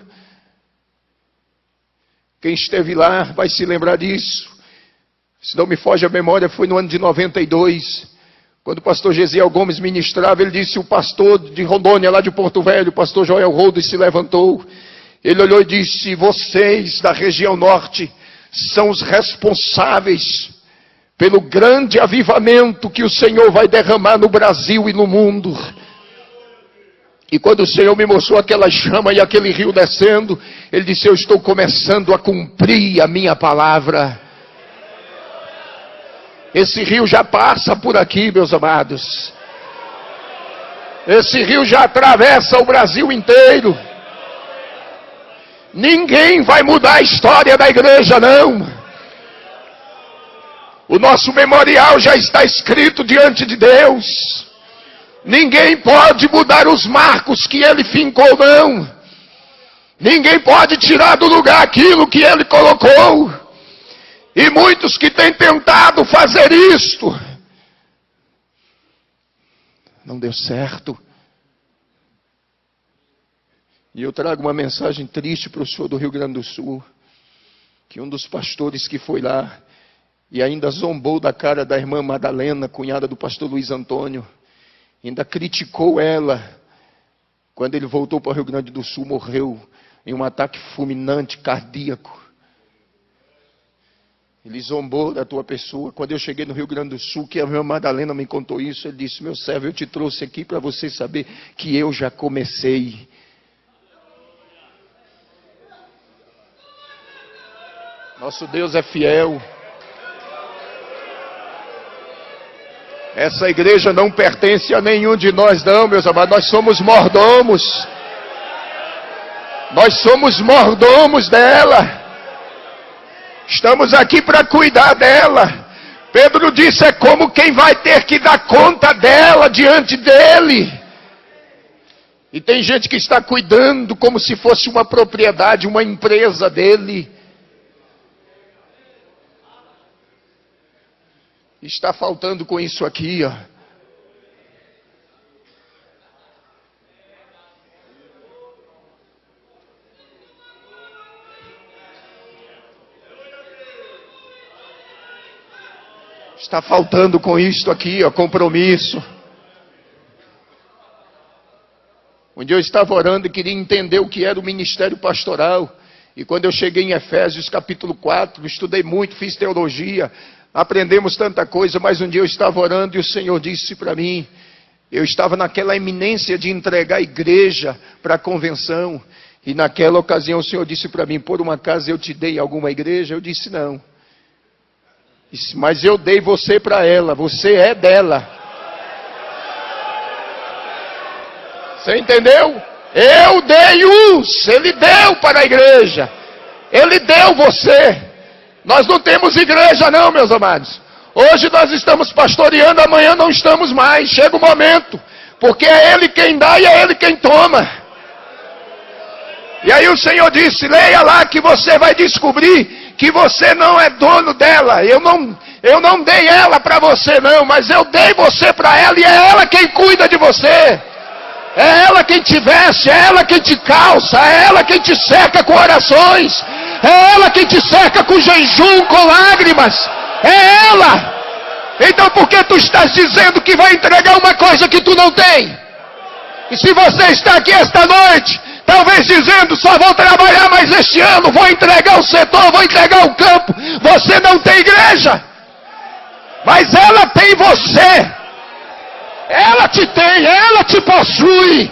Quem esteve lá vai se lembrar disso. Se não me foge a memória, foi no ano de 92. Quando o pastor Gesiel Gomes ministrava, ele disse: o pastor de Rondônia, lá de Porto Velho, o pastor Joel Rodos, se levantou. Ele olhou e disse: vocês da região norte são os responsáveis pelo grande avivamento que o Senhor vai derramar no Brasil e no mundo. E quando o Senhor me mostrou aquela chama e aquele rio descendo, Ele disse: eu estou começando a cumprir a minha palavra. Esse rio já passa por aqui, meus amados. Esse rio já atravessa o Brasil inteiro. Ninguém vai mudar a história da igreja, não. O nosso memorial já está escrito diante de Deus. Ninguém pode mudar os marcos que Ele fincou, não. Ninguém pode tirar do lugar aquilo que Ele colocou. E muitos que têm tentado fazer isto, não deu certo. E eu trago uma mensagem triste para o senhor do Rio Grande do Sul, que um dos pastores que foi lá e ainda zombou da cara da irmã Madalena, cunhada do pastor Luiz Antônio, ainda criticou ela. Quando ele voltou para o Rio Grande do Sul, morreu em um ataque fulminante cardíaco. Ele zombou da tua pessoa. Quando eu cheguei no Rio Grande do Sul, que a minha Madalena me contou isso, ele disse: meu servo, eu te trouxe aqui para você saber que eu já comecei. Nosso Deus é fiel. Essa igreja não pertence a nenhum de nós, não, meus amados. Nós somos mordomos. Nós somos mordomos dela. Estamos aqui para cuidar dela. Pedro disse: é como quem vai ter que dar conta dela diante dele. E tem gente que está cuidando como se fosse uma propriedade, uma empresa dele. Está faltando com isso aqui, ó. Está faltando com isto aqui, ó, compromisso. Um dia eu estava orando e queria entender o que era o ministério pastoral. E quando eu cheguei em Efésios capítulo 4, estudei muito, fiz teologia. aprendemos tanta coisa, mas um dia eu estava orando e o Senhor disse para mim, eu estava naquela iminência de entregar a igreja para a convenção, e naquela ocasião o Senhor disse para mim, por uma acaso eu te dei alguma igreja? Eu disse não. Disse, mas eu dei você para ela, você é dela. Você entendeu? Eu dei ele deu para a igreja. Ele deu você. Nós não temos igreja não, meus amados. Hoje nós estamos pastoreando, amanhã não estamos mais. Chega o momento, porque é Ele quem dá e é Ele quem toma. E aí o Senhor disse, leia lá que você vai descobrir que você não é dono dela. Eu não dei ela para você não, mas eu dei você para ela e é ela quem cuida de você. É ela quem te veste, é ela quem te calça, é ela quem te seca com orações, é ela quem te seca com jejum, com lágrimas, é ela. Então por que tu estás dizendo que vai entregar uma coisa que tu não tem? E se você está aqui esta noite, talvez dizendo, só vou trabalhar mais este ano, vou entregar o setor, vou entregar o campo, você não tem igreja, mas ela tem você. Ela te tem, ela te possui.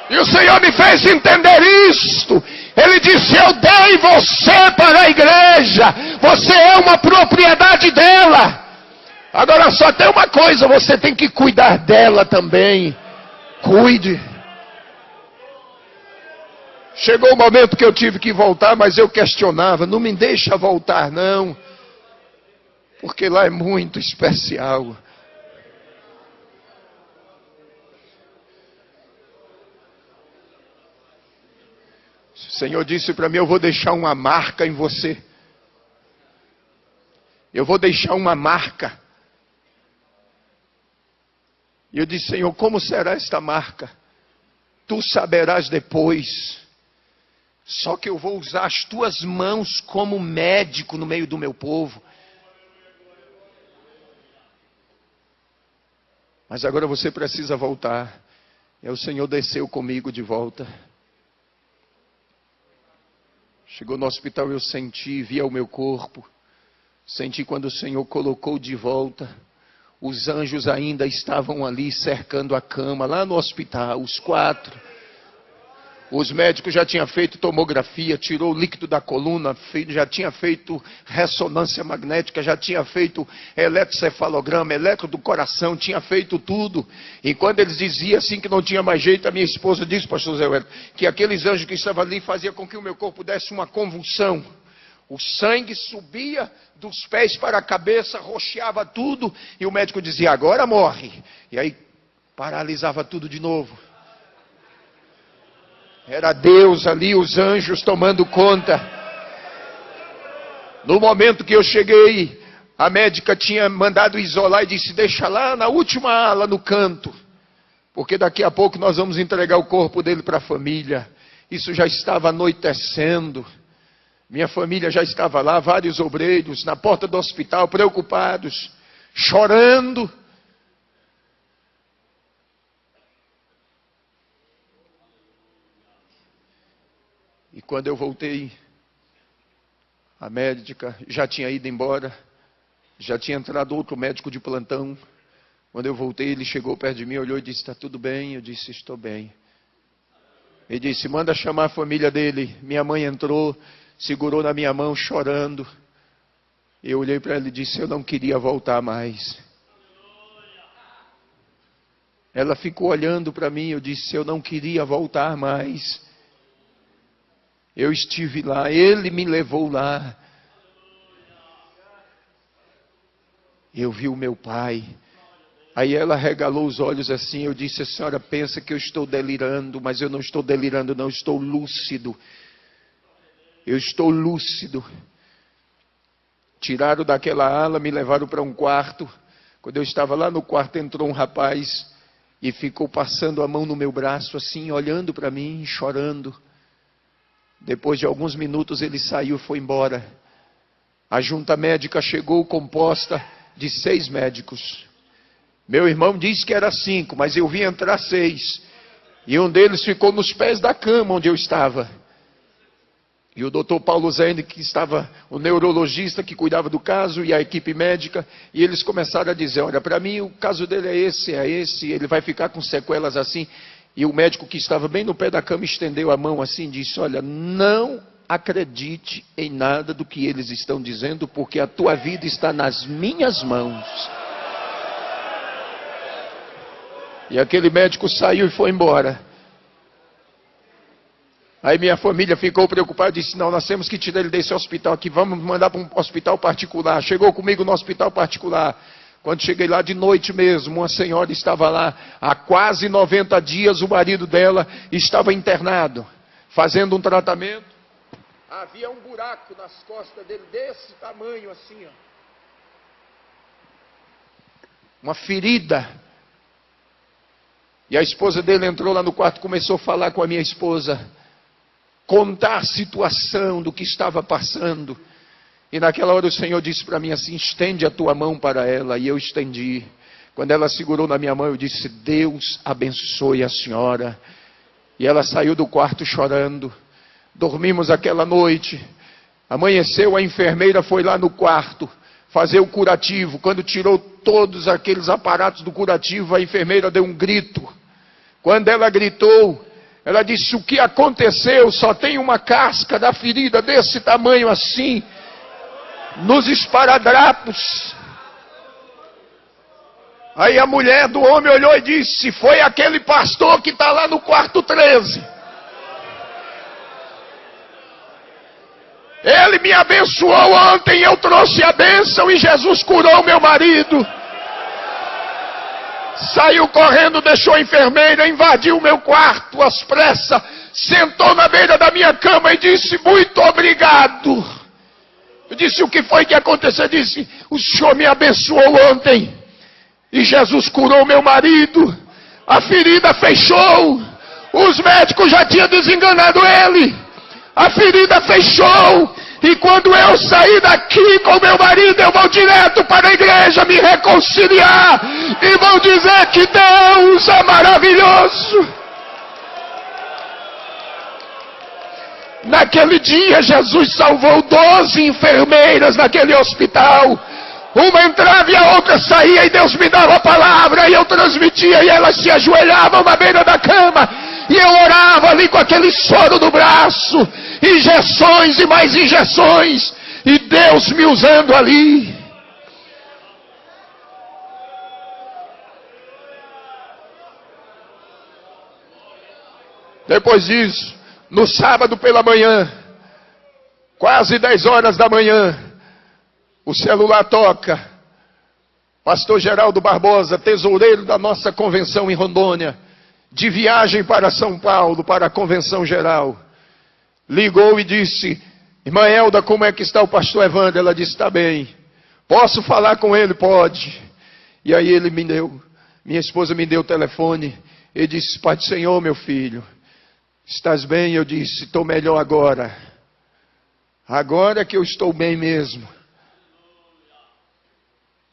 E o Senhor me fez entender isto. Ele disse, eu dei você para a igreja. Você é uma propriedade dela. Agora só tem uma coisa, você tem que cuidar dela também. Cuide. Chegou o momento que eu tive que voltar, mas eu questionava, não me deixa voltar não. Porque lá é muito especial. O Senhor disse para mim, eu vou deixar uma marca em você. Eu vou deixar uma marca. E eu disse, Senhor, como será esta marca? Tu saberás depois. Só que eu vou usar as tuas mãos como médico no meio do meu povo. Mas agora você precisa voltar. E o Senhor desceu comigo de volta. Chegou no hospital, eu senti, via o meu corpo. Senti quando o Senhor colocou de volta. Os anjos ainda estavam ali cercando a cama, lá no hospital, os 4. Os médicos já tinham feito tomografia, tirou o líquido da coluna, já tinha feito ressonância magnética, já tinha feito eletrocefalograma, eletro do coração, tinha feito tudo. E quando eles diziam assim que não tinha mais jeito, a minha esposa disse, pastor Zé Wellington, que aqueles anjos que estavam ali faziam com que o meu corpo desse uma convulsão. O sangue subia dos pés para a cabeça, roxeava tudo, e o médico dizia, agora morre. E aí paralisava tudo de novo. Era Deus ali, os anjos tomando conta. No momento que eu cheguei, a médica tinha mandado isolar e disse, deixa lá na última ala, no canto. Porque daqui a pouco nós vamos entregar o corpo dele para a família. Isso já estava anoitecendo. Minha família já estava lá, vários obreiros, na porta do hospital, preocupados, chorando. E quando eu voltei, a médica já tinha ido embora, já tinha entrado outro médico de plantão. Quando eu voltei, ele chegou perto de mim, olhou e disse, está tudo bem? Eu disse, estou bem. Ele disse, manda chamar a família dele. Minha mãe entrou, segurou na minha mão, chorando. Eu olhei para ela e disse, eu não queria voltar mais. Ela ficou olhando para mim, eu disse, eu não queria voltar mais. Eu estive lá, Ele me levou lá. Eu vi o meu pai. Aí ela regalou os olhos assim, eu disse, a senhora pensa que eu estou delirando, mas eu não estou delirando não, estou lúcido. Eu estou lúcido. Tiraram daquela ala, me levaram para um quarto. Quando eu estava lá no quarto, entrou um rapaz e ficou passando a mão no meu braço assim, olhando para mim, chorando. Depois de alguns minutos ele saiu e foi embora. A junta médica chegou composta de 6 médicos. Meu irmão disse que era 5, mas eu vi entrar 6. E um deles ficou nos pés da cama onde eu estava. E o doutor Paulo Zene, que estava o neurologista que cuidava do caso, e a equipe médica, e eles começaram a dizer, olha, para mim o caso dele é esse, ele vai ficar com sequelas assim. E o médico que estava bem no pé da cama estendeu a mão assim e disse, olha, não acredite em nada do que eles estão dizendo, porque a tua vida está nas minhas mãos. E aquele médico saiu e foi embora. Aí minha família ficou preocupada e disse, não, nós temos que tirar ele desse hospital aqui, vamos mandar para um hospital particular. Chegou comigo no hospital particular. Quando cheguei lá de noite mesmo, uma senhora estava lá, há quase 90 dias o marido dela estava internado, fazendo um tratamento. Havia um buraco nas costas dele, desse tamanho assim, ó. Uma ferida. E a esposa dele entrou lá no quarto, começou a falar com a minha esposa, contar a situação do que estava passando. E naquela hora o Senhor disse para mim assim, estende a tua mão para ela. E eu estendi. Quando ela segurou na minha mão, eu disse, Deus abençoe a senhora. E ela saiu do quarto chorando. Dormimos aquela noite. Amanheceu, a enfermeira foi lá no quarto fazer o curativo. Quando tirou todos aqueles aparatos do curativo, a enfermeira deu um grito. Quando ela gritou, ela disse, o que aconteceu? Só tem uma casca da ferida desse tamanho assim, nos esparadrapos. Aí a mulher do homem olhou e disse, foi aquele pastor que está lá no quarto 13. Ele me abençoou ontem, eu trouxe a bênção e Jesus curou meu marido. Saiu correndo, deixou a enfermeira, invadiu o meu quarto às pressas, sentou na beira da minha cama e disse, muito obrigado. Eu disse, o que foi que aconteceu? Eu disse, o Senhor me abençoou ontem e Jesus curou meu marido. A ferida fechou. Os médicos já tinham desenganado ele. A ferida fechou. E quando eu sair daqui com meu marido, eu vou direto para a igreja me reconciliar. E vou dizer que Deus é maravilhoso. Naquele dia, Jesus salvou 12 enfermeiras naquele hospital. Uma entrava e a outra saía e Deus me dava a palavra e eu transmitia e elas se ajoelhavam na beira da cama. E eu orava ali com aquele soro no braço, injeções e mais injeções, e Deus me usando ali. Depois disso, no sábado pela manhã, quase 10 horas da manhã, o celular toca. Pastor Geraldo Barbosa, tesoureiro da nossa convenção em Rondônia, de viagem para São Paulo, para a convenção geral, ligou e disse, irmã Elda, como é que está o pastor Evandro? Ela disse, está bem. Posso falar com ele? Pode. E aí ele me deu, minha esposa me deu o telefone, ele disse, Pai do Senhor, meu filho, estás bem? Eu disse, estou melhor agora. Agora que eu estou bem mesmo.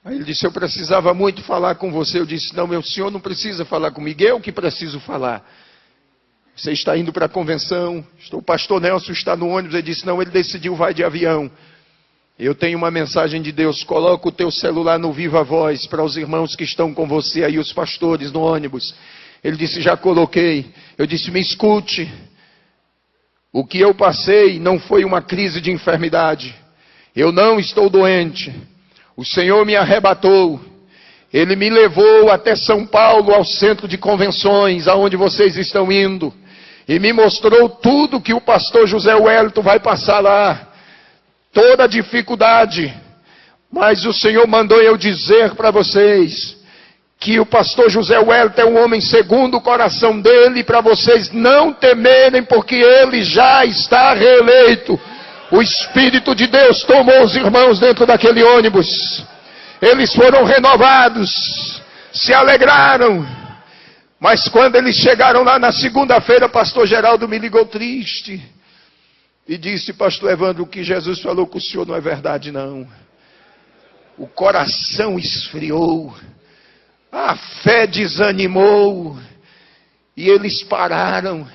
Aí ele disse, eu precisava muito falar com você. Eu disse, não, meu senhor não precisa falar comigo, eu que preciso falar. Você está indo para a convenção, o pastor Nelson está no ônibus. Ele disse, não, ele decidiu, vai de avião. Eu tenho uma mensagem de Deus, coloca o teu celular no Viva Voz para os irmãos que estão com você aí, os pastores no ônibus. Ele disse, já coloquei. Eu disse, me escute. O que eu passei não foi uma crise de enfermidade. Eu não estou doente. O Senhor me arrebatou. Ele me levou até São Paulo, ao centro de convenções, aonde vocês estão indo. E me mostrou tudo que o pastor José Wellington vai passar lá. Toda a dificuldade. Mas o Senhor mandou eu dizer para vocês que o pastor José Wellington é um homem segundo o coração dele, para vocês não temerem, porque ele já está reeleito. O Espírito de Deus tomou os irmãos dentro daquele ônibus. Eles foram renovados, se alegraram. Mas quando eles chegaram lá na segunda-feira, pastor Geraldo me ligou triste. E disse, pastor Evandro, o que Jesus falou com o senhor não é verdade não. O coração esfriou. A fé desanimou. E eles pararam.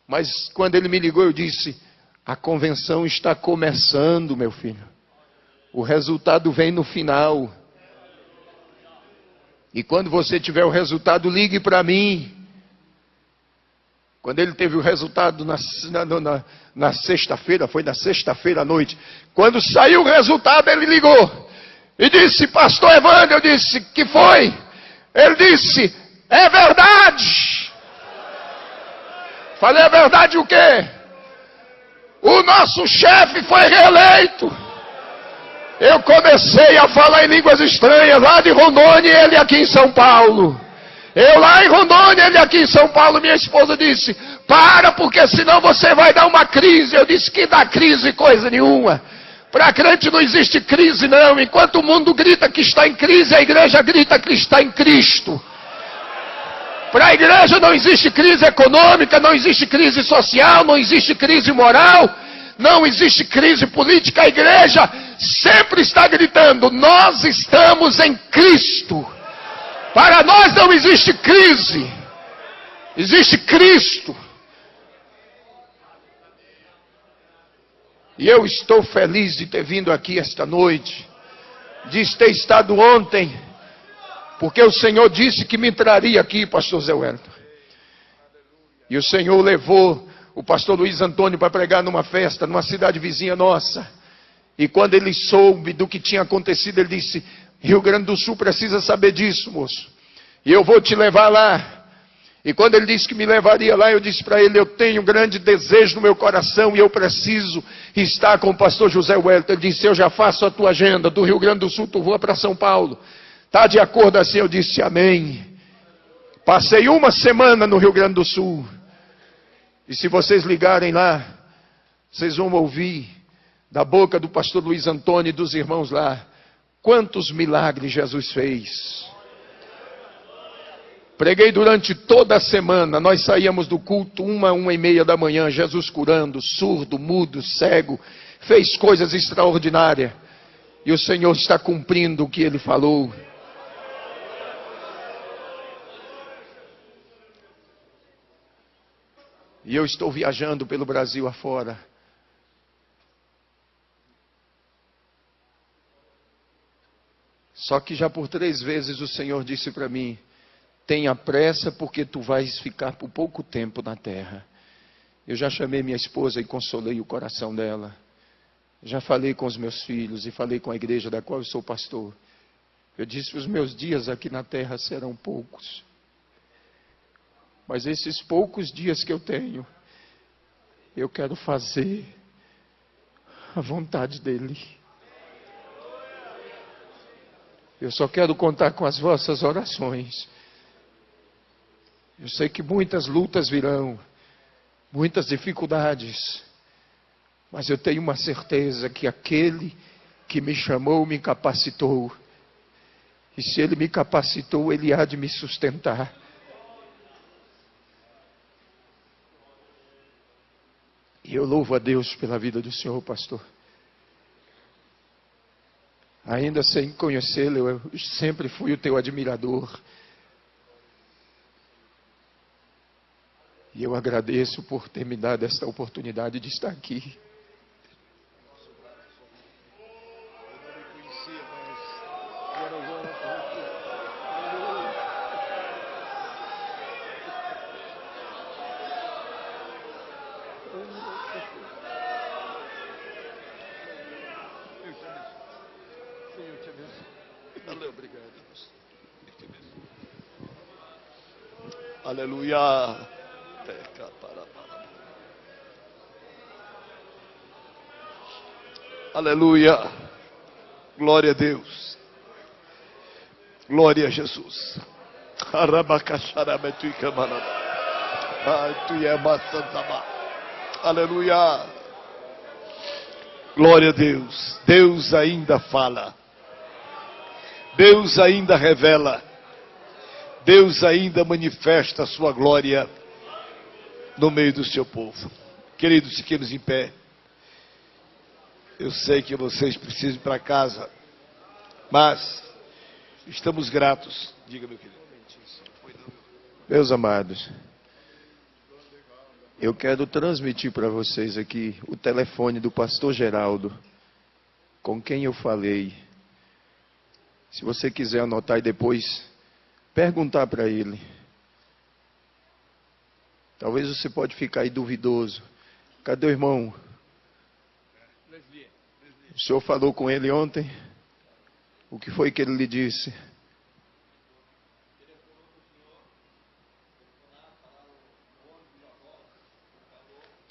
Mas quando ele me ligou, eu disse, A convenção está começando, meu filho. O resultado vem no final. E quando você tiver o resultado, ligue para mim. Quando ele teve o resultado na sexta-feira, foi na sexta-feira à noite. Quando saiu o resultado, ele ligou. E disse, pastor Evandro, eu disse, que foi? Ele disse, é verdade. Falei, é verdade o quê? O nosso chefe foi reeleito. Eu comecei a falar em línguas estranhas lá de Rondônia e ele aqui em São Paulo. Eu lá em Rondônia, ele aqui em São Paulo. Minha esposa disse, para, porque senão você vai dar uma crise. Eu disse, que dá crise coisa nenhuma. Para crente não existe crise não. Enquanto o mundo grita que está em crise, a igreja grita que está em Cristo. Para a igreja não existe crise econômica, não existe crise social, não existe crise moral, não existe crise política. A igreja sempre está gritando, nós estamos em Cristo. Para nós não existe crise, existe Cristo. E eu estou feliz de ter vindo aqui esta noite, de ter estado ontem, porque o Senhor disse que me traria aqui, pastor Zé Wellington. E o Senhor levou o pastor Luiz Antônio para pregar numa festa, numa cidade vizinha nossa. E quando ele soube do que tinha acontecido, ele disse, Rio Grande do Sul precisa saber disso, moço. E eu vou te levar lá. E quando ele disse que me levaria lá, eu disse para ele, eu tenho um grande desejo no meu coração e eu preciso estar com o pastor José Wellington. Ele disse, eu já faço a tua agenda, do Rio Grande do Sul tu voa para São Paulo. Está de acordo assim? Eu disse, amém. Passei uma semana no Rio Grande do Sul. E se vocês ligarem lá, vocês vão ouvir da boca do pastor Luiz Antônio e dos irmãos lá, quantos milagres Jesus fez. Preguei durante toda a semana, nós saíamos do culto 1h30 da manhã, Jesus curando, surdo, mudo, cego, fez coisas extraordinárias. E o Senhor está cumprindo o que Ele falou. E eu estou viajando pelo Brasil afora. Só que já por 3 vezes o Senhor disse para mim, tenha pressa porque tu vais ficar por pouco tempo na terra. Eu já chamei minha esposa e consolei o coração dela. Já falei com os meus filhos e falei com a igreja da qual eu sou pastor. Eu disse, os meus dias aqui na terra serão poucos. Mas esses poucos dias que eu tenho, eu quero fazer a vontade dEle. Eu só quero contar com as vossas orações. Eu sei que muitas lutas virão, muitas dificuldades, mas eu tenho uma certeza que aquele que me chamou me capacitou. E se Ele me capacitou, Ele há de me sustentar. E eu louvo a Deus pela vida do Senhor, pastor. Ainda sem conhecê-lo, eu sempre fui o teu admirador. E eu agradeço por ter me dado esta oportunidade de estar aqui. Aleluia. Aleluia. Glória a Deus. Glória a Jesus. Aleluia. Glória a Deus. Deus ainda fala. Deus ainda revela. Deus ainda manifesta a sua glória no meio do seu povo. Queridos, fiquemos em pé. Eu sei que vocês precisam ir para casa, mas estamos gratos. Diga, meu querido. Meus amados, Eu quero transmitir para vocês aqui o telefone do pastor Geraldo, com quem eu falei. Se você quiser anotar e depois perguntar para ele. Talvez você pode ficar aí duvidoso. Cadê o irmão? O senhor falou com ele ontem? O que foi que ele lhe disse?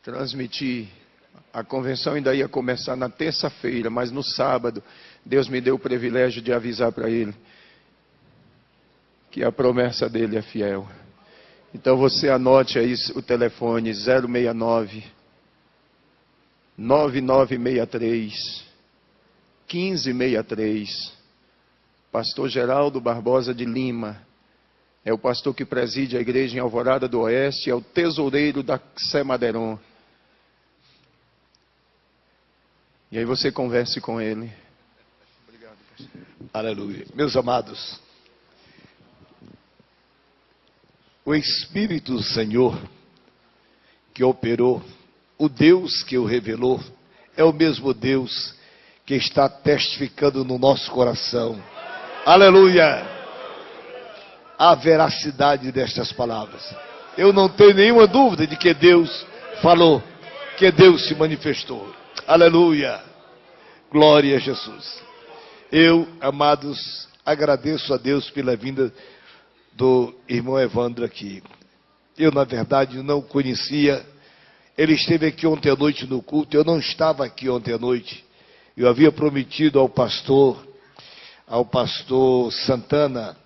Transmitir. A convenção ainda ia começar na terça-feira, mas no sábado, Deus me deu o privilégio de avisar para ele que a promessa dele é fiel. Então você anote aí o telefone 069 9963 1563. Pastor Geraldo Barbosa de Lima. É o pastor que preside a igreja em Alvorada do Oeste, é o tesoureiro da Sé Maderon. E aí você converse com ele. Obrigado, pastor. Aleluia. Meus amados, o Espírito do Senhor que operou, o Deus que o revelou, é o mesmo Deus que está testificando no nosso coração. Aleluia! A veracidade destas palavras. Eu não tenho nenhuma dúvida de que Deus falou, que Deus se manifestou. Aleluia! Glória a Jesus. Eu, amados, agradeço a Deus pela vinda do irmão Evandro aqui. Eu, na verdade, não o conhecia. Ele esteve aqui ontem à noite no culto. Eu não estava aqui ontem à noite. Eu havia prometido ao pastor Santana,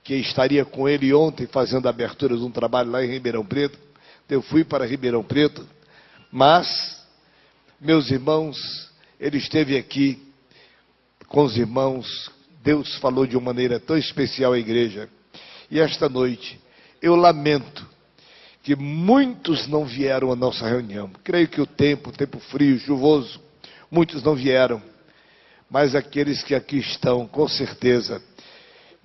que estaria com ele ontem fazendo a abertura de um trabalho lá em Ribeirão Preto. Eu fui para Ribeirão Preto, mas, meus irmãos, ele esteve aqui com os irmãos. Deus falou de uma maneira tão especial à igreja. E esta noite, eu lamento que muitos não vieram à nossa reunião. Creio que o tempo frio, chuvoso, muitos não vieram. Mas aqueles que aqui estão, com certeza,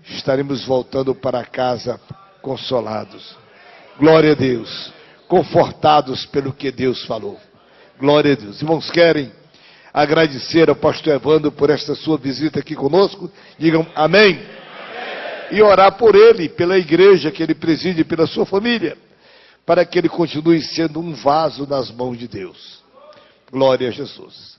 estaremos voltando para casa consolados. Glória a Deus. Confortados pelo que Deus falou. Glória a Deus. Irmãos, querem agradecer ao pastor Evandro por esta sua visita aqui conosco? Digam amém. E orar por ele, pela igreja que ele preside, pela sua família, para que ele continue sendo um vaso nas mãos de Deus. Glória a Jesus.